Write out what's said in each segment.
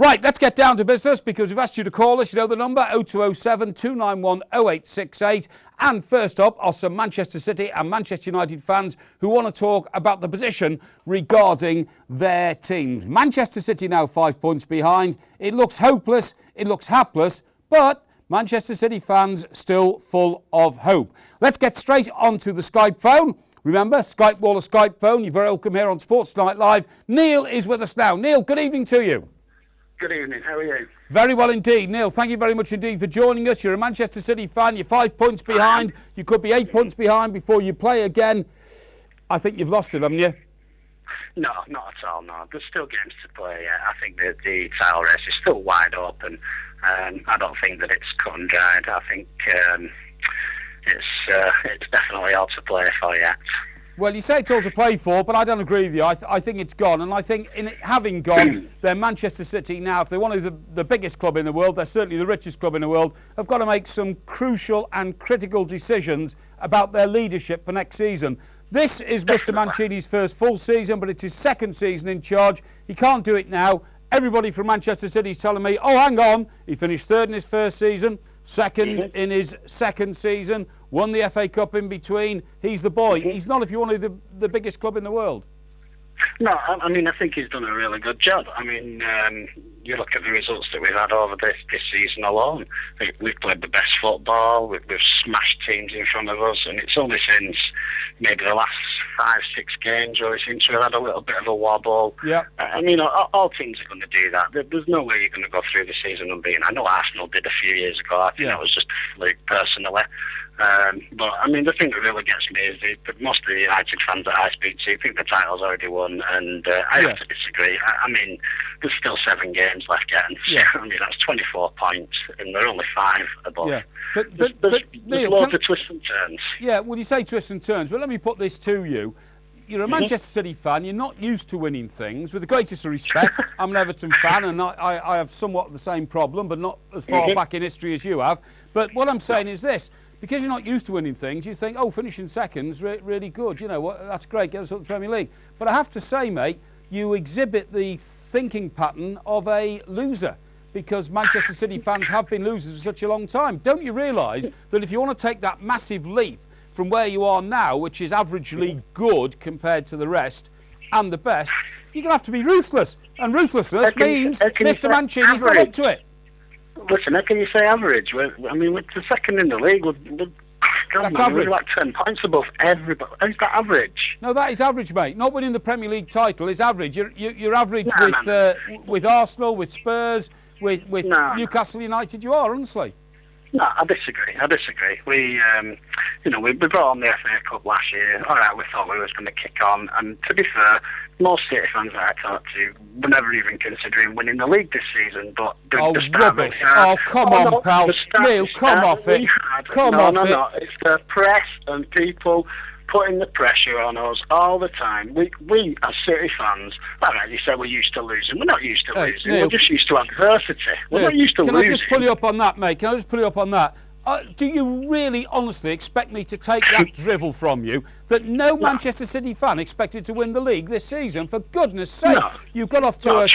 Right, let's get down to business because we've asked you to call us. You know the number, 0207 291 0868. And first up are some Manchester City and Manchester United fans who want to talk about the position regarding their teams. Manchester City now 5 points behind. It looks hopeless, it looks hapless, but Manchester City fans still full of hope. Let's get straight onto the Skype phone. Remember, Skype wall or Skype phone. You're very welcome here on Sports Night Live. Neil is with us now. Neil, good evening to you. Good evening, how are you? Very well indeed. Neil, thank you very much indeed for joining us. You're a Manchester City fan, you're 5 points behind. You could be 8 points behind before you play again. I think you've lost it, haven't you? No, not at all, no. There's still games to play. I think that the title race is still wide open. I don't think that it's cut and dried. I think it's definitely all to play for yet. Well, you say it's all to play for, but I don't agree with you. I think it's gone, and I think in it having gone, they're Manchester City now. If they're one of the biggest club in the world, they're certainly the richest club in the world, have got to make some crucial and critical decisions about their leadership for next season. This is Mr. Mancini's first full season, but it's his second season in charge. He can't do it now. Everybody from Manchester City is telling me, oh, hang on, he finished third in his first season, second in his second season, won the FA Cup in between. He's the boy. He's not if you want to the biggest club in the world. No, I mean, I think he's done a really good job. I mean, you look at the results that we've had over this season alone. We've played the best football. We've smashed teams in front of us, and it's only since maybe the last 5-6 games where we seem to have had a little bit of a wobble. Yeah. And, you know, all teams are going to do that. There's no way you're going to go through the season unbeaten. I know Arsenal did a few years ago. I think that was just a fluke, personally. But, I mean, the thing that really gets me is that most of the United fans that I speak to think the title's already won, and I have to disagree. I mean, there's still 7 games left yet, and I mean, that's 24 points, and they're only 5 above. Yeah. But there's Neil, loads of twists and turns. Yeah, well, you say twists and turns, but let me put this to you. You're a Manchester City fan, you're not used to winning things. With the greatest of respect, I'm an Everton fan, and I have somewhat the same problem, but not as far back in history as you have. But what I'm saying is this. Because you're not used to winning things, you think, oh, finishing second's really good. You know, that's great, get us up to the Premier League. But I have to say, mate, you exhibit the thinking pattern of a loser because Manchester City fans have been losers for such a long time. Don't you realise that if you want to take that massive leap from where you are now, which is averagely good compared to the rest and the best, you're going to have to be ruthless. And ruthlessness means Mr. Mancini's not up to it. Listen, how can you say average? I mean, we're the second in the league. That's average. We're like 10 points above everybody. How's that average? No, that is average, mate. Not winning the Premier League title is average. You're average with Arsenal, with Spurs, with Newcastle United. You are, honestly. No, I disagree. We, we brought on the FA Cup last year. All right, we thought we was going to kick on. And to be fair, most City fans that I talked to were never even considering winning the league this season. But rubbish! Come on, pal. Neil, come off it. No. It's the press and people putting the pressure on us all the time. We as City fans, all right, you said we're used to losing. We're not used to losing. Neil, we're just used to adversity. We're not used to losing. Can I just pull you up on that, mate? Can I just pull you up on that? Do you really, honestly expect me to take that drivel from you that no Manchester City fan expected to win the league this season? For goodness sake, you got off to a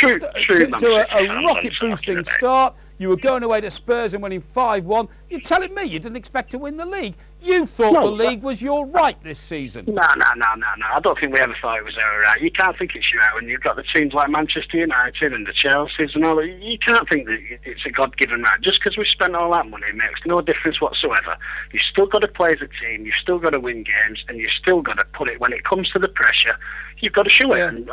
rocket-boosting start. You were going away to Spurs and winning 5-1. You're telling me you didn't expect to win the league? You thought the league was your right this season. No. I don't think we ever thought it was our right. You can't think it's your right when you've got the teams like Manchester United and the Chelseas and all that. You can't think that it's a God-given right. Just because we've spent all that money makes no difference whatsoever. You've still got to play as a team. You've still got to win games. And you've still got to put it, when it comes to the pressure, you've got to show it. We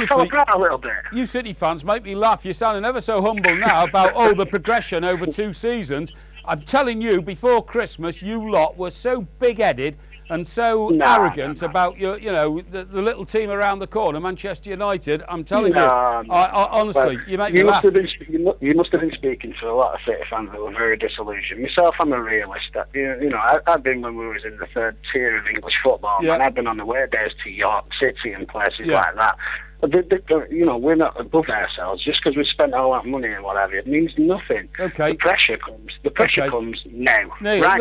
fell apart a little bit. You City fans make me laugh. You're sounding ever so humble now about, the progression over 2 seasons. I'm telling you, before Christmas, you lot were so big-headed and so arrogant about the little team around the corner, Manchester United. I'm telling you, honestly, you make me laugh. You must have been speaking to a lot of City fans that were very disillusioned. Myself, I'm a realist. I've been when we was in the 3rd tier of English football, and I've been on the away days to York City and places like that. But we're not above ourselves just because we spent all that money and whatever. It means nothing. Okay. The pressure comes. The pressure comes now. Neil, now.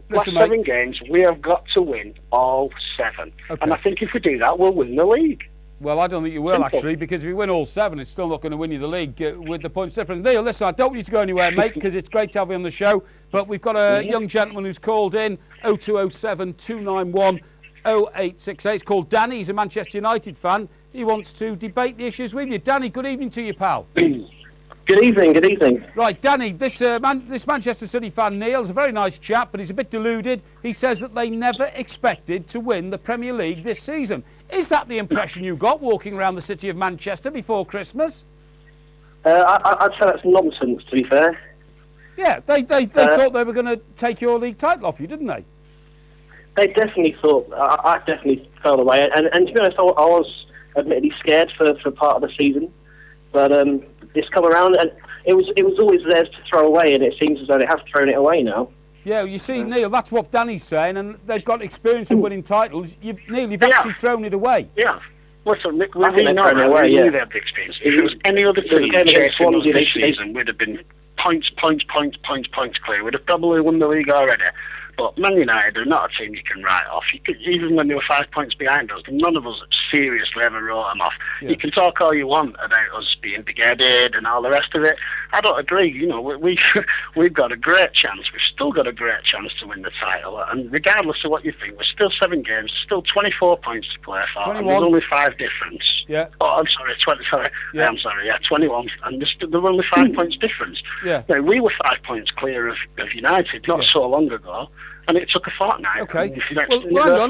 Last 7 games, we have got to win all 7. Okay. And I think if we do that, we'll win the league. Well, I don't think you will, Simple. actually, because if you win all 7, it's still not going to win you the league with the points difference. Neil, listen, I don't want you to go anywhere, mate, because it's great to have you on the show. But we've got a young gentleman who's called in, 0207 291 0868. It's called Danny. He's a Manchester United fan. He wants to debate the issues with you. Danny, good evening to you, pal. Good evening. Right, Danny, this Manchester City fan, Neil, is a very nice chap, but he's a bit deluded. He says that they never expected to win the Premier League this season. Is that the impression you got walking around the city of Manchester before Christmas? I'd say that's nonsense, to be fair. Yeah, they thought they were going to take your league title off you, didn't they? They definitely thought, I definitely fell away. And to be honest, I was admittedly scared for part of the season. But this come around, and it was always theirs to throw away, and it seems as though they have thrown it away now. Yeah, you see, Neil, that's what Danny's saying, and they've got experience of winning titles. Neil, you've actually thrown it away. Yeah. Listen, we I think know thrown it that. away, We yeah. knew they had the experience. If it was any other team chasing us this season, we'd have been points clear. We'd have probably won the league already. But Man United are not a team you can write off. Even when they were 5 points behind us, none of us seriously ever wrote them off. Yeah. You can talk all you want about us being big-headed and all the rest of it. I don't agree. You know, we've got a great chance. We've still got a great chance to win the title. And regardless of what you think, we're still 7 games, still 24 points to play for. 21. And there's only 5 difference. Yeah. Oh, I'm sorry, 20. Sorry, yeah. I'm sorry. Yeah, 21. And there were only 5 points difference. Yeah. Now, we were 5 points clear of United not so long ago. And it took a fortnight. Okay. Well, hang on.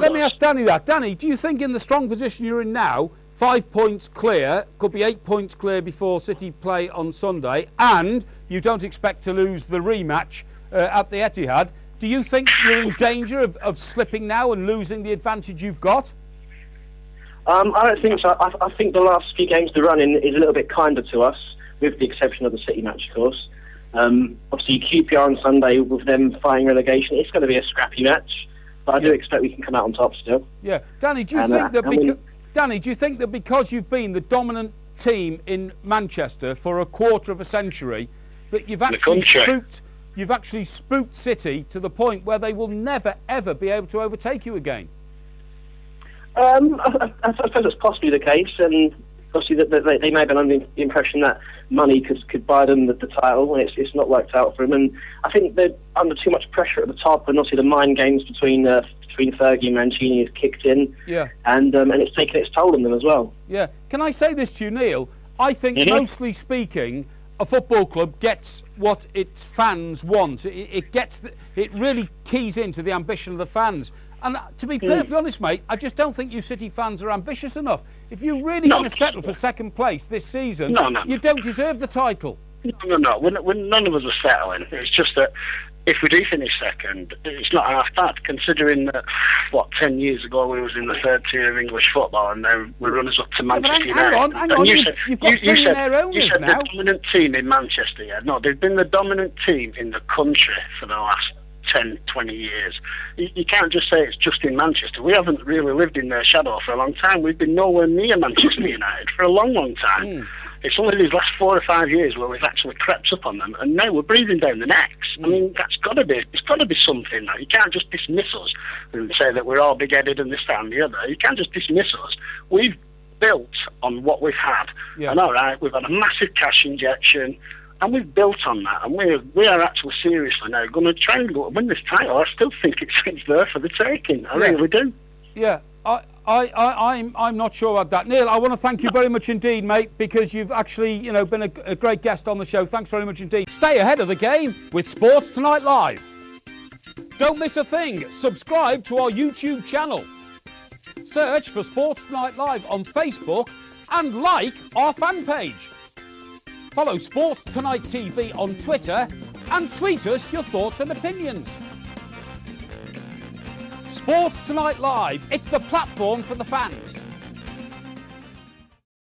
Let me ask Danny that. Danny, do you think in the strong position you're in now, 5 points clear, could be 8 points clear before City play on Sunday, and you don't expect to lose the rematch at the Etihad, do you think you're in danger of slipping now and losing the advantage you've got? I don't think so. I think the last few games to run in is a little bit kinder to us, with the exception of the City match, of course. Obviously, QPR on Sunday with them fighting relegation, it's going to be a scrappy match, but I do expect we can come out on top still. Yeah, Danny, do you think that because you've been the dominant team in Manchester for a quarter of a century, that you've actually spooked City to the point where they will never ever be able to overtake you again? I suppose that's possibly the case, and obviously they may have been under the impression that money could buy them the title, and it's not worked out for them. And I think they're under too much pressure at the top, and obviously the mind games between Fergie and Mancini has kicked in, and it's taken its toll on them as well. Yeah. Can I say this to you, Neil? I think mostly speaking, a football club gets what its fans want. It really keys into the ambition of the fans. And to be perfectly honest, mate, I just don't think you City fans are ambitious enough. If you're really going to settle for second place this season, you don't deserve the title. No. None of us are settling. It's just that if we do finish second, it's not half bad, considering that, 10 years ago we was in the third tier of English football, and now we run us up to Manchester United. Hang on. You've got billionaire owners now. The dominant team in Manchester, yeah. No, they've been the dominant team in the country for the last 10, 20 years. You can't just say it's just in Manchester. We haven't really lived in their shadow for a long time. We've been nowhere near Manchester United for a long, long time. It's only these last 4 or 5 years where we've actually crept up on them, and now we're breathing down the necks. I mean, it's got to be something. You can't just dismiss us and say that we're all big-headed and this, that, and the other. You can't just dismiss us. We've built on what we've had, and all right, we've had a massive cash injection. And we've built on that, and we are actually seriously now going to try and win this title. I still think it's there for the taking. I really do. Yeah, I'm not sure about that. Neil, I want to thank you very much indeed, mate, because you've actually been a great guest on the show. Thanks very much indeed. Stay ahead of the game with Sports Tonight Live. Don't miss a thing. Subscribe to our YouTube channel. Search for Sports Tonight Live on Facebook and like our fan page. Follow Sports Tonight TV on Twitter and tweet us your thoughts and opinions. Sports Tonight Live, it's the platform for the fans.